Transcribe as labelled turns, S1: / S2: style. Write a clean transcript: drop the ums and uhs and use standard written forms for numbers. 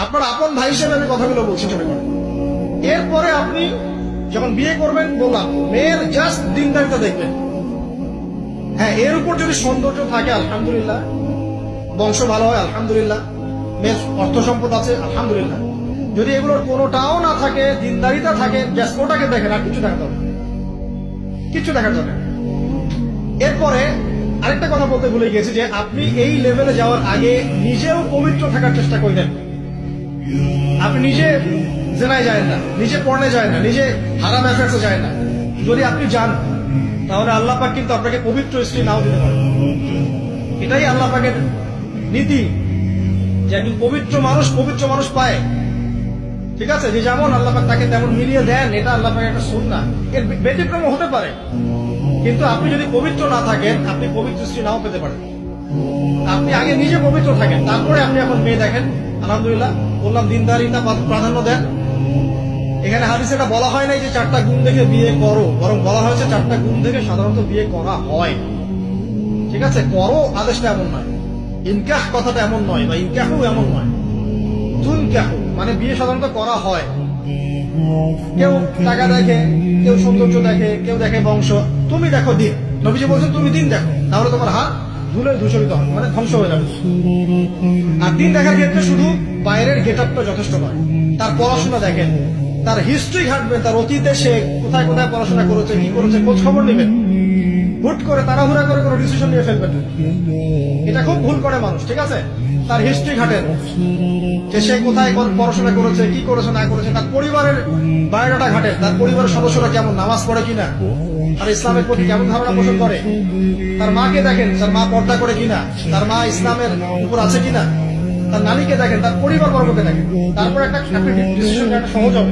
S1: আপনার আপন ভাই হিসেবে আমি কথাগুলো বলছি ছোট করে। এরপরে আপনি যখন বিয়ে করবেন, বললাম মেয়ের জাস্ট দিনদারিতা দেখবেন। হ্যাঁ, এর উপর যদি সৌন্দর্য থাকে আলহামদুলিল্লাহ, বংশ ভালো হয় আলহামদুলিল্লাহ, মেয়ের অর্থ সম্পদ আছে আলহামদুলিল্লাহ। যদি এগুলোর কোনোটাও না থাকে, দিনদারিতা থাকে, জাস্ট ওটাকে দেখেন, আর কিছু দেখা যাবে, কিছু দেখা যাবে। এরপরে আরেকটা কথা বলতে ভুলে গেছি যে আপনি এই লেভেলে যাওয়ার আগে নিজেও পবিত্র থাকার চেষ্টা করবেন। আপনি নিজে জেনায় যায় না, নিজে পড়নে যায় না, নিজে হারাম অ্যাফেয়ার্সে যায় না। যদি আপনি যান তাহলে আল্লাহ পাক কিন্তু আপনাকে পবিত্র স্ত্রী নাও দিতে পারেন। এটাই আল্লাহ পাকের নীতি যে একজন পবিত্র মানুষ পায়। ঠিক আছে, যে যেমন আল্লাহ পাক তাকে তেমন মিলিয়ে দেন, এটা আল্লাহ পাকের একটা সুন্নাহ। এর ব্যতিক্রম হতে পারে, কিন্তু আপনি যদি পবিত্র না থাকেন আপনি পবিত্র স্ত্রী নাও পেতে পারেন। আপনি আগে নিজে পবিত্র থাকেন, তারপরে আপনি এখন মেয়ে দেখেন। আলহামদুলিল্লাহ, বললাম দিনদারিতা প্রাধান্য দেন। এখানে হাদিসে এটা বলা হয় নাই যে 4টা গুণ দেখে বিয়ে করো, বরং বলা হয়েছে 4টা গুণ দেখে সাধারণত বিয়ে করা হয়। ঠিক আছে, করো আদেশটা এমন নয়, ইনকাহ কথাটা এমন নয়, বা ইনকাহু এমন নয়, তুনকাহু মানে বিয়ে সাধারণত করা হয়। কেউ টাকা দেখে, কেউ সৌন্দর্য দেখে, কেউ দেখে বংশ। তুমি দেখো দিন, নবীজি বলছেন তুমি দিন দেখো, তাহলে তোমার হাত ধুলে ধূসরিত হবে, মানে ধ্বংস হয়ে যাবে। আর দিন দেখার ক্ষেত্রে শুধু বাইরের গেট আপটা যথেষ্ট নয়, তার পড়াশোনা দেখেন, তার হিস্ট্রি ঘাটবেন, তার অতীতে সে কোথায় কোথায় পড়াশোনা করেছে, কি করেছে, খোঁজ খবর নেবেন। হুট করে তাড়াহুড়া করে কোনো ডিসিশন নিয়ে ফেলবেন, এটা খুব ভুল করে মানুষ। ঠিক আছে, তার হিস্ট্রি ঘাটেন, যে সে কোথায় পড়াশোনা করেছে, কি করেছে না করেছে, তার পরিবারের বায়োডাটা ঘাটেন, তার পরিবারের সদস্যরা কেমন, নামাজ পড়ে কিনা, আর ইসলামের প্রতি কেমন ধারণা পোষণ করে। তার মাকে দেখেন, তার মা পর্দা করে কিনা, তার মা ইসলামের উপর আছে কিনা। তার নানীকে দেখেন, তার পরিবার বর্গকে দেখেন, তারপর একটা ডিসিশন সহজ হবে।